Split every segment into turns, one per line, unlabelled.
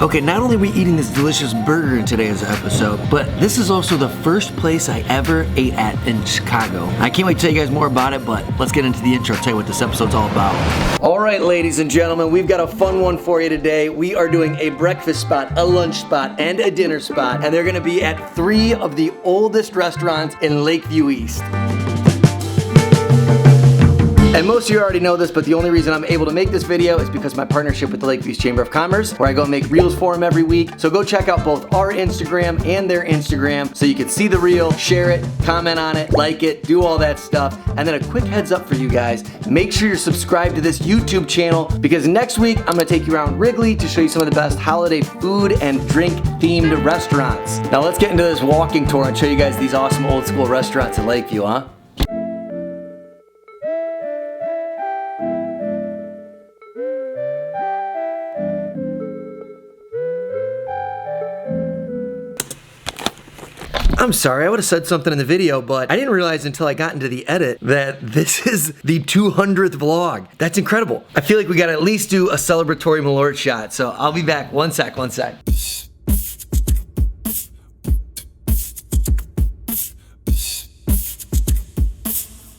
Okay, not only are we eating this delicious burger in today's episode, but this is also the first place I ever ate at in Chicago. I can't wait to tell you guys more about it, but let's get into the intro, tell you what this episode's all about. All right, ladies and gentlemen, we've got a fun one for you today. We are doing a breakfast spot, a lunch spot, and a dinner spot, and they're gonna be at 3 of the oldest restaurants in Lakeview East. And most of you already know this, but the only reason I'm able to make this video is because of my partnership with the Lakeview Chamber of Commerce, where I go and make reels for them every week. So go check out both our Instagram and their Instagram so you can see the reel, share it, comment on it, like it, do all that stuff. And then a quick heads up for you guys, make sure you're subscribed to this YouTube channel because next week I'm gonna take you around Wrigley to show you some of the best holiday food and drink themed restaurants. Now let's get into this walking tour and show you guys these awesome old school restaurants in Lakeview, huh? I'm sorry, I would have said something in the video, but I didn't realize until I got into the edit that this is the 200th vlog. That's incredible. I feel like we gotta at least do a celebratory Malort shot, so I'll be back. One sec.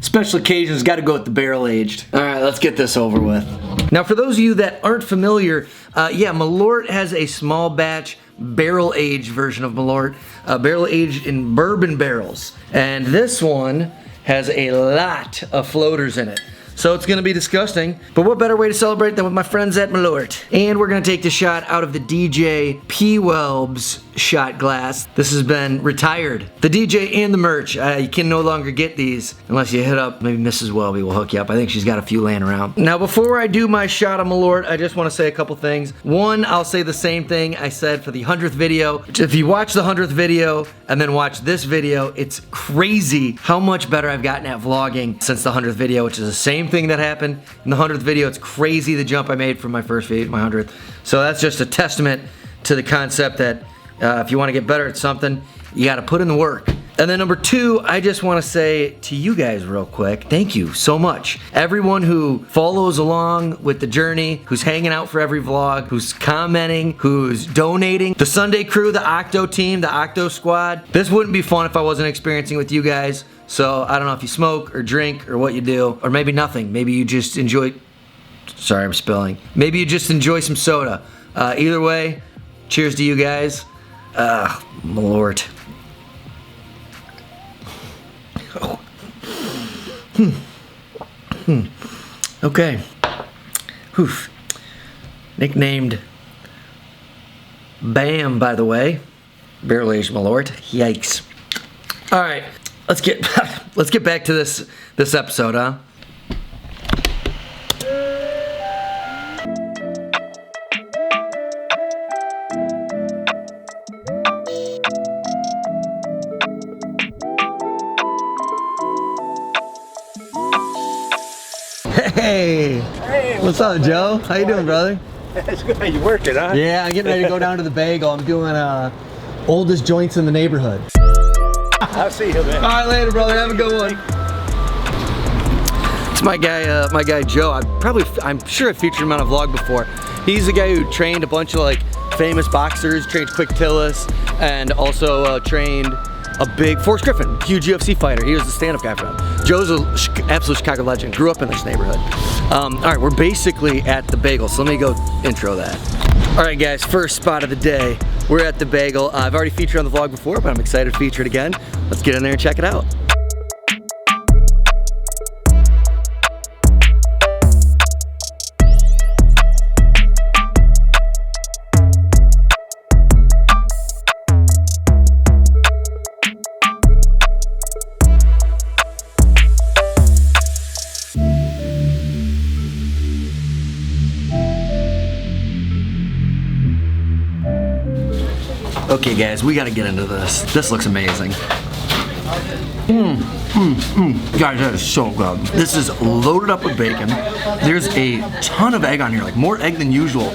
Special occasions, gotta go with the barrel aged. All right, let's get this over with. Now, for those of you that aren't familiar, yeah, Malort has a small batch barrel aged version of Malort, barrel aged in bourbon barrels. And this one has a lot of floaters in it. So it's gonna be disgusting, but what better way to celebrate than with my friends at Malort? And we're gonna take the shot out of the DJ P. Welb's shot glass. This has been retired. The DJ and the merch, you can no longer get these unless you hit up, maybe Mrs. Welby will hook you up. I think she's got a few laying around. Now before I do my shot of Malort, I just wanna say a couple things. One, I'll say the same thing I said for the 100th video. If you watch the 100th video and then watch this video, it's crazy how much better I've gotten at vlogging since the 100th video, which is the same thing that happened in the 100th video. It's crazy the jump I made from my first video to my 100th. So that's just a testament to the concept that if you want to get better at something, you got to put in the work. And then number 2, I just want to say to you guys real quick, thank you so much. Everyone who follows along with the journey, who's hanging out for every vlog, who's commenting, who's donating. The Sunday crew, the Octo team, the Octo squad. This wouldn't be fun if I wasn't experiencing with you guys. So I don't know if you smoke or drink or what you do, or maybe nothing. Maybe you just enjoy, sorry I'm spilling. Maybe you just enjoy some soda. Either way, cheers to you guys. Malort. Oh. Okay. Oof. Nicknamed Bam, by the way. Barrel aged Malort. Yikes. All right. Let's get back to this episode, huh? Hey! Hey! What's up, Joe? How you doing, brother?
That's good. You working, huh?
Yeah, I'm getting ready to go down to the Bagel. I'm doing oldest joints in the neighborhood.
I'll see you, man.
All right, later, brother. Have a good one. It's my guy Joe. I'm sure I featured him on a vlog before. He's the guy who trained a bunch of like famous boxers, trained Quick Tillis, and also trained a big Forrest Griffin, huge UFC fighter. He was the stand-up guy for him. Joe's an absolute Chicago legend. Grew up in this neighborhood. All right, we're basically at the Bagel, so let me go intro that. All right, guys, first spot of the day. We're at the Bagel. I've already featured on the vlog before, but I'm excited to feature it again. Let's get in there and check it out. Okay guys, we gotta get into this. This looks amazing. Guys, that is so good. This is loaded up with bacon. There's a ton of egg on here, like more egg than usual.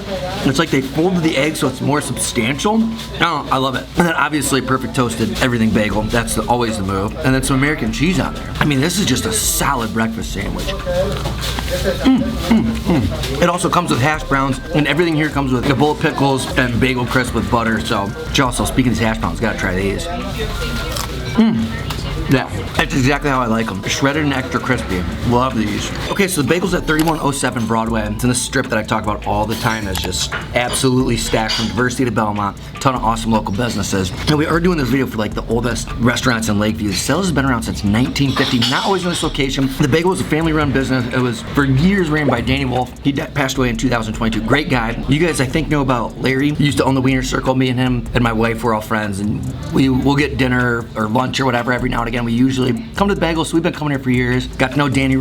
It's like they folded the egg so it's more substantial. Oh, I love it. And then obviously perfect toasted everything bagel. That's always the move. And then some American cheese on there. I mean, this is just a solid breakfast sandwich. It also comes with hash browns, and everything here comes with a bowl of pickles and bagel crisp with butter. So, also speaking of these hash browns, gotta try these. Yeah, that's exactly how I like them. Shredded and extra crispy. Love these. Okay, so the bagel's at 3107 Broadway. It's in the strip that I talk about all the time. That's just absolutely stacked from Diversity to Belmont. Ton of awesome local businesses. And we are doing this video for like the oldest restaurants in Lakeview. Stella's has been around since 1950. Not always in this location. The Bagel was a family-run business. It was for years ran by Danny Wolf. He passed away in 2022. Great guy. You guys, I think, know about Larry. He used to own the Wiener Circle. Me and him and my wife were all friends, and we'll get dinner or lunch or whatever every now and again. We usually come to the Bagel, so we've been coming here for years. Got to know Danny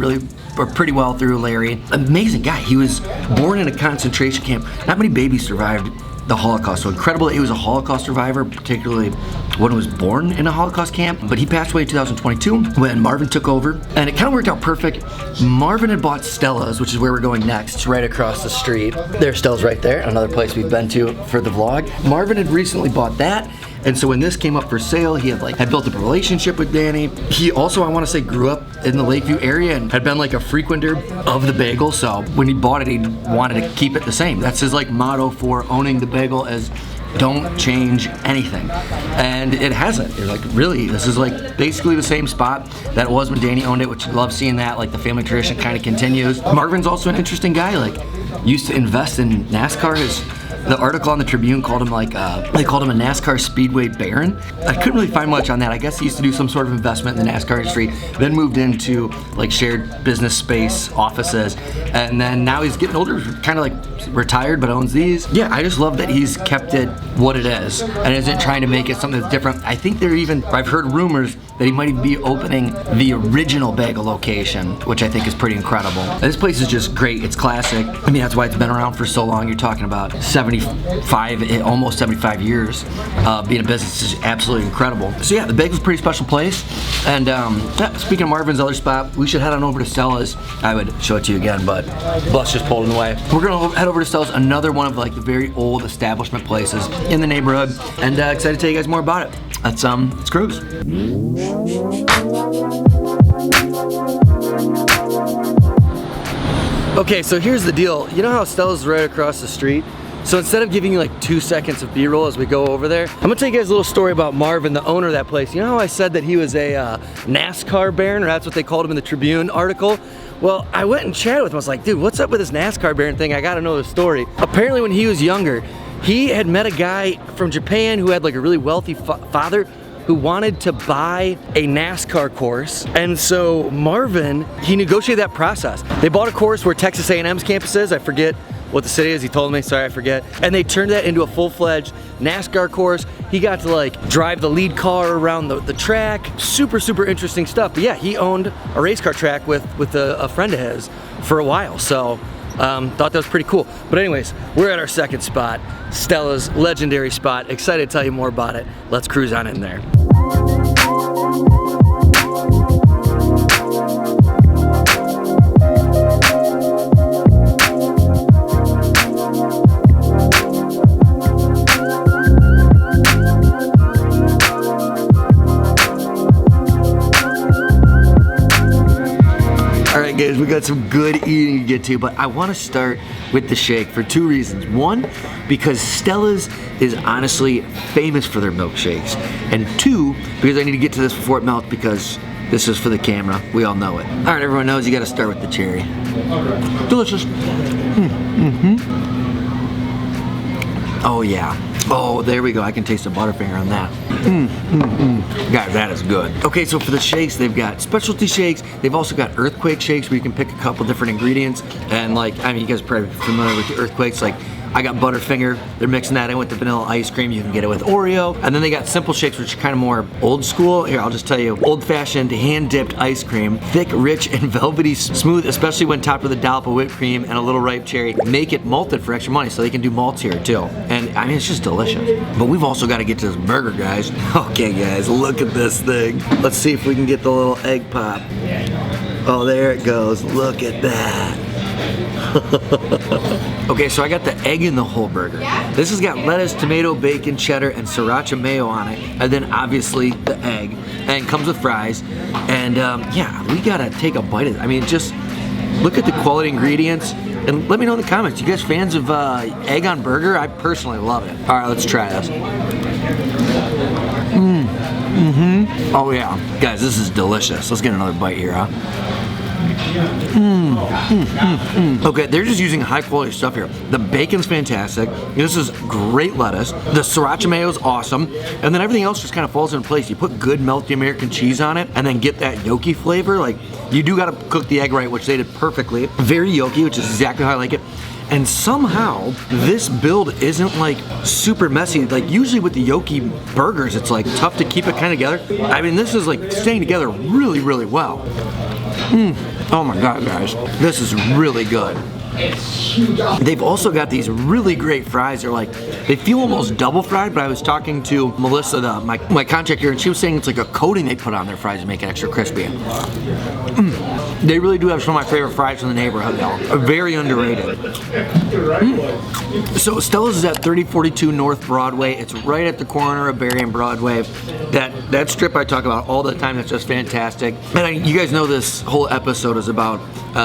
pretty well through Larry. Amazing guy. He was born in a concentration camp. Not many babies survived the Holocaust, so incredible that he was a Holocaust survivor, particularly when he was born in a Holocaust camp. But he passed away in 2022 when Marvin took over, and it kind of worked out perfect. Marvin had bought Stella's, which is where we're going next. It's right across the street. There's Stella's right there, another place we've been to for the vlog. Marvin had recently bought that. And so when this came up for sale, he had built up a relationship with Danny. He also, I want to say, grew up in the Lakeview area and had been like a frequenter of the Bagel. So when he bought it, he wanted to keep it the same. That's his like motto for owning the Bagel, is don't change anything. And it hasn't. You're like, really, this is like basically the same spot that it was when Danny owned it, which I love seeing that, like the family tradition kind of continues. Marvin's also an interesting guy, like used to invest in NASCAR. The article on the Tribune called him like, they called him a NASCAR Speedway Baron. I couldn't really find much on that. I guess he used to do some sort of investment in the NASCAR industry, then moved into like shared business space offices, and then now he's getting older, kind of like retired, but owns these. Yeah, I just love that he's kept it what it is and isn't trying to make it something that's different. I think I've heard rumors that he might even be opening the original Bagel location, which I think is pretty incredible. And this place is just great. It's classic. I mean, that's why it's been around for so long. You're talking about 75, almost 75 years being a business. Is absolutely incredible. So yeah, the Bagel's a pretty special place. And speaking of Marvin's other spot, we should head on over to Stella's. I would show it to you again, but bus just pulled in the way. We're gonna head over to Stella's, another one of like the very old establishment places in the neighborhood, and excited to tell you guys more about it. Let's cruise. Okay, so here's the deal. You know how Stella's right across the street? So instead of giving you like 2 seconds of B-roll as we go over there, I'm gonna tell you guys a little story about Marvin, the owner of that place. You know how I said that he was a NASCAR Baron, or that's what they called him in the Tribune article? Well, I went and chatted with him. I was like, dude, what's up with this NASCAR Baron thing? I gotta know the story. Apparently when he was younger, he had met a guy from Japan who had like a really wealthy father who wanted to buy a NASCAR course. And so Marvin, he negotiated that process. They bought a course where Texas A&M's campus is. I forget what the city is, he told me, sorry, I forget. And they turned that into a full-fledged NASCAR course. He got to like drive the lead car around the track. Super, super interesting stuff. But yeah, he owned a race car track with a friend of his for a while. So thought that was pretty cool. But anyways, we're at our second spot, Stella's legendary spot. Excited to tell you more about it. Let's cruise on in there. Guys, we got some good eating to get to, but I want to start with the shake for two reasons. One, because Stella's is honestly famous for their milkshakes, and two, because I need to get to this before it melts, because this is for the camera. We all know it. All right, everyone knows you got to start with the cherry. Delicious. Oh yeah. Oh, there we go. I can taste the Butterfinger on that. Guys, that is good. Okay, so for the shakes, they've got specialty shakes. They've also got earthquake shakes where you can pick a couple different ingredients. And like, I mean, you guys are probably familiar with the earthquakes. Like, I got Butterfinger. They're mixing that in with the vanilla ice cream. You can get it with Oreo. And then they got simple shakes, which are kind of more old school. Here, I'll just tell you. Old-fashioned, hand-dipped ice cream. Thick, rich, and velvety smooth, especially when topped with a dollop of whipped cream and a little ripe cherry. Make it malted for extra money, so they can do malts here, too. And I mean, it's just delicious. But we've also got to get to this burger, guys. Okay, guys, look at this thing. Let's see if we can get the little egg pop. Oh, there it goes. Look at that. Okay, so I got the egg in the whole burger. This has got lettuce, tomato, bacon, cheddar, and sriracha mayo on it. And then obviously the egg. And it comes with fries. And yeah, we gotta take a bite of it. I mean, just look at the quality ingredients. And let me know in the comments, you guys fans of egg on burger? I personally love it. All right, let's try this. Oh yeah, guys, this is delicious. Let's get another bite here, huh? Okay, they're just using high quality stuff here. The bacon's fantastic. This is great lettuce. The sriracha mayo is awesome. And then everything else just kind of falls into place. You put good melty American cheese on it and then get that yolky flavor. Like, you do gotta cook the egg right, which they did perfectly. Very yolky, which is exactly how I like it. And somehow, this build isn't like super messy. Like usually with the yolky burgers, it's like tough to keep it kind of together. I mean, this is like staying together really, really well. Oh my God, guys, this is really good. They've also got these really great fries. They're like, they feel almost double fried, but I was talking to Melissa, my contact here, and she was saying it's like a coating they put on their fries to make it extra crispy. They really do have some of my favorite fries in the neighborhood, though. Very underrated. So Stella's is at 3042 North Broadway. It's right at the corner of Berry and Broadway. That strip I talk about all the time, that's just fantastic. And you guys know this whole episode is about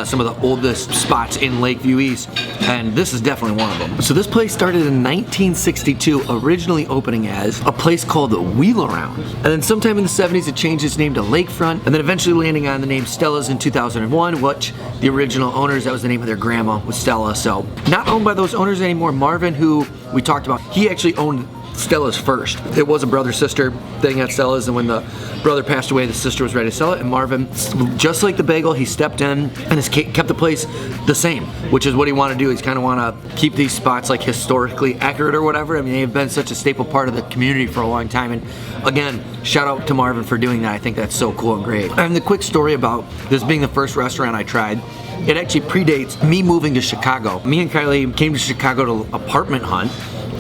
some of the oldest spots in Lakeview East, and this is definitely one of them. So this place started in 1962, originally opening as a place called the Wheel Around. And then sometime in the 70s, it changed its name to Lakefront, and then eventually landing on the name Stella's in 2001, which the original owners, that was the name of their grandma, was Stella. So not owned by those owners anymore. Marvin, who we talked about, he actually owned Stella's first. It was a brother-sister thing at Stella's, and when the brother passed away, the sister was ready to sell it, and Marvin, just like the Bagel, he stepped in and has kept the place the same, which is what he wanted to do. He's kind of want to keep these spots like historically accurate or whatever. I mean, they've been such a staple part of the community for a long time, and again, shout out to Marvin for doing that. I think that's so cool and great. And the quick story about this being the first restaurant I tried, it actually predates me moving to Chicago. Me and Kylie came to Chicago to apartment hunt,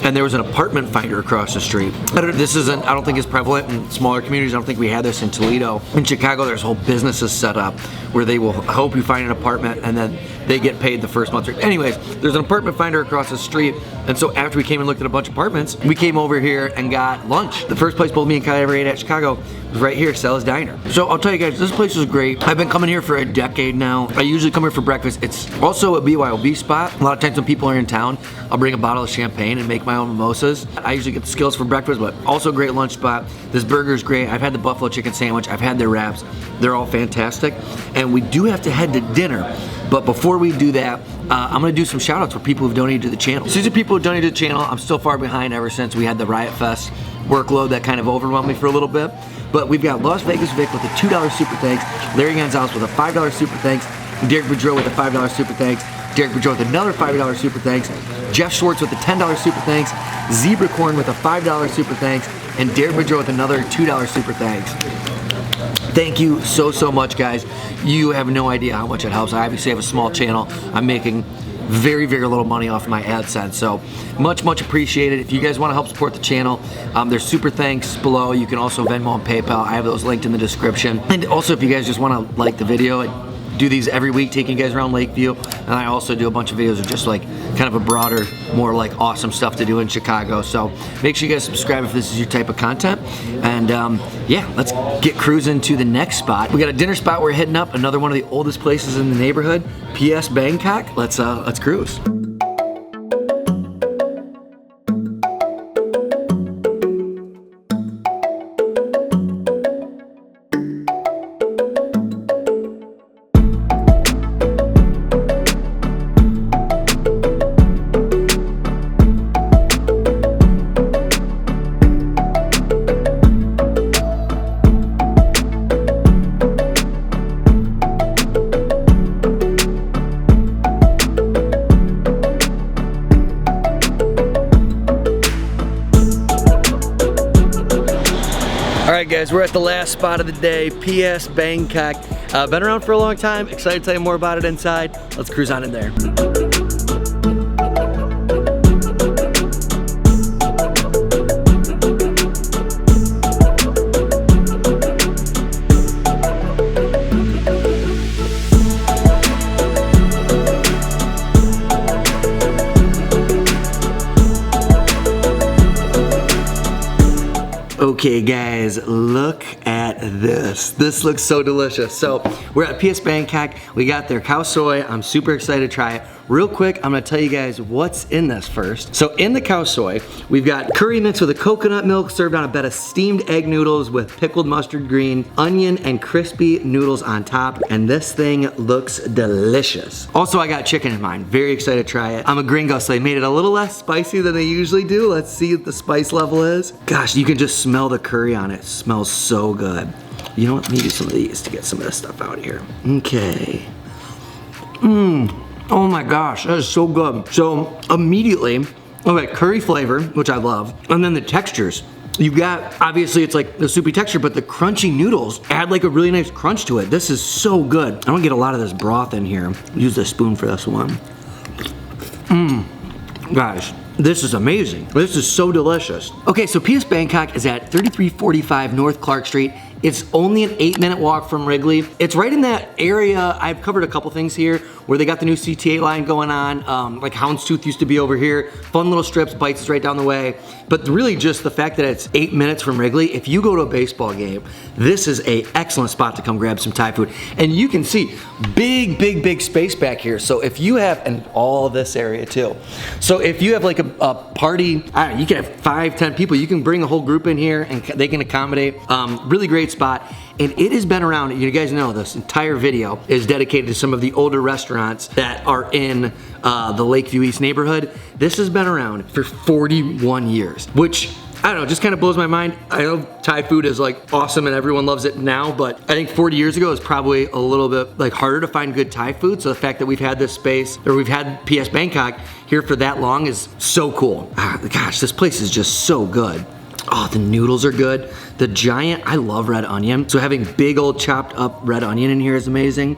and there was an apartment finder across the street. I don't think it's prevalent in smaller communities. I don't think we had this in Toledo. In Chicago, there's whole businesses set up where they will help you find an apartment, and then they get paid the first month. Anyways, there's an apartment finder across the street, and so after we came and looked at a bunch of apartments, we came over here and got lunch. The first place both me and Kylie ever ate at Chicago was right here, Stella's Diner. So I'll tell you guys, this place is great. I've been coming here for a decade now. I usually come here for breakfast. It's also a BYOB spot. A lot of times when people are in town, I'll bring a bottle of champagne and make my own mimosas. I usually get the skills for breakfast, but also a great lunch spot. This burger's great. I've had the buffalo chicken sandwich. I've had their wraps. They're all fantastic. And we do have to head to dinner. But before we do that, I'm gonna do some shout outs for people who've donated to the channel. So these are people who donated to the channel. I'm still far behind ever since we had the Riot Fest workload that kind of overwhelmed me for a little bit. But we've got Las Vegas Vic with a $2 super thanks, Larry Gonzalez with a $5 super thanks, Derek Boudreau with a $5 super thanks, Derek Boudreau with another $5 super thanks, Jeff Schwartz with a $10 super thanks, Zebra Corn with a $5 super thanks, and Derek Boudreau with another $2 super thanks. Thank you so much, guys. You have no idea how much it helps. I obviously have a small channel. I'm making very little money off my AdSense, so much appreciated. If you guys want to help support the channel, there's super thanks below. You can also Venmo and PayPal. I have those linked in the description. And also, if you guys just want to like the video, I do these every week, taking you guys around Lakeview, and I also do a bunch of videos of just like kind of a broader, more like awesome stuff to do in Chicago. So make sure you guys subscribe if this is your type of content. And yeah, let's get cruising to the next spot. We got a dinner spot we're hitting up, another one of the oldest places in the neighborhood, PS Bangkok. Let's cruise. Alright guys, we're at the last spot of the day, PS Bangkok. Been around for a long time, excited to tell you more about it inside. Let's cruise on in there. Okay guys, look at this. This looks so delicious. So we're at PS Bangkok. We got their khao soi. I'm super excited to try it. Real quick, I'm gonna tell you guys what's in this first. So in the khao soi, we've got curry mixed with a coconut milk served on a bed of steamed egg noodles with pickled mustard green, onion, and crispy noodles on top. And this thing looks delicious. Also, I got chicken in mine. Very excited to try it. I'm a gringo, so they made it a little less spicy than they usually do. Let's see what the spice level is. Gosh, you can just smell the curry on it. It smells so good. You know what? Let me do some of these to get some of this stuff out of here. Okay. Oh my gosh, that is so good. So immediately, okay, curry flavor, which I love, and then the textures. You got, obviously it's like the soupy texture, but the crunchy noodles add like a really nice crunch to it. This is so good. I don't get a lot of this broth in here. Use the spoon for this one. Guys, this is amazing. This is so delicious. Okay, so PS Bangkok is at 3345 North Clark Street. It's only an 8-minute walk from Wrigley. It's right in that area. I've covered a couple things here where they got the new CTA line going on. Like Houndstooth used to be over here. Fun little strips, Bites is right down the way. But really just the fact that it's 8 minutes from Wrigley, if you go to a baseball game, this is an excellent spot to come grab some Thai food. And you can see big space back here. So if you have, and all this area too. So if you have like a party, I don't know, you can have 5-10 people, you can bring a whole group in here and they can accommodate. Really great spot, and it has been around. You guys know this entire video is dedicated to some of the older restaurants that are in the Lakeview East neighborhood. This has been around for 41 years, which I don't know, just kind of blows my mind. I know Thai food is like awesome and everyone loves it now, but I think 40 years ago is probably a little bit like harder to find good Thai food. So the fact that we've had this space, or we've had PS Bangkok here for that long is so cool. Gosh, this place is just so good. Oh, the noodles are good. The giant, I love red onion. So having big old chopped up red onion in here is amazing.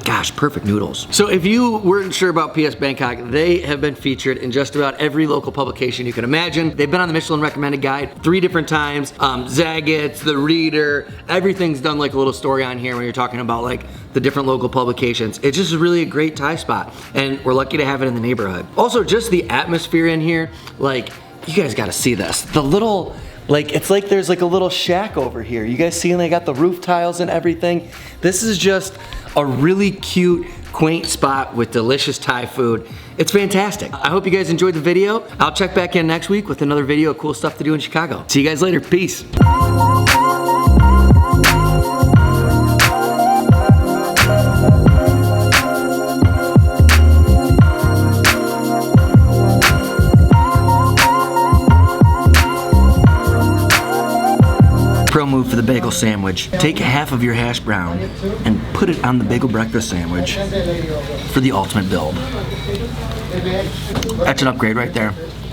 Gosh, perfect noodles. So if you weren't sure about PS Bangkok, they have been featured in just about every local publication you can imagine. They've been on the Michelin Recommended Guide 3 different times. Zagat's, The Reader, everything's done like a little story on here when you're talking about like the different local publications. It's just really a great Thai spot, and we're lucky to have it in the neighborhood. Also, just the atmosphere in here, like, you guys gotta see this. The little, like, it's like there's like a little shack over here. You guys see, and they got the roof tiles and everything. This is just a really cute, quaint spot with delicious Thai food. It's fantastic. I hope you guys enjoyed the video. I'll check back in next week with another video of cool stuff to do in Chicago. See you guys later, peace. Pro move for the bagel sandwich. Take half of your hash brown and put it on the bagel breakfast sandwich for the ultimate build. That's an upgrade right there.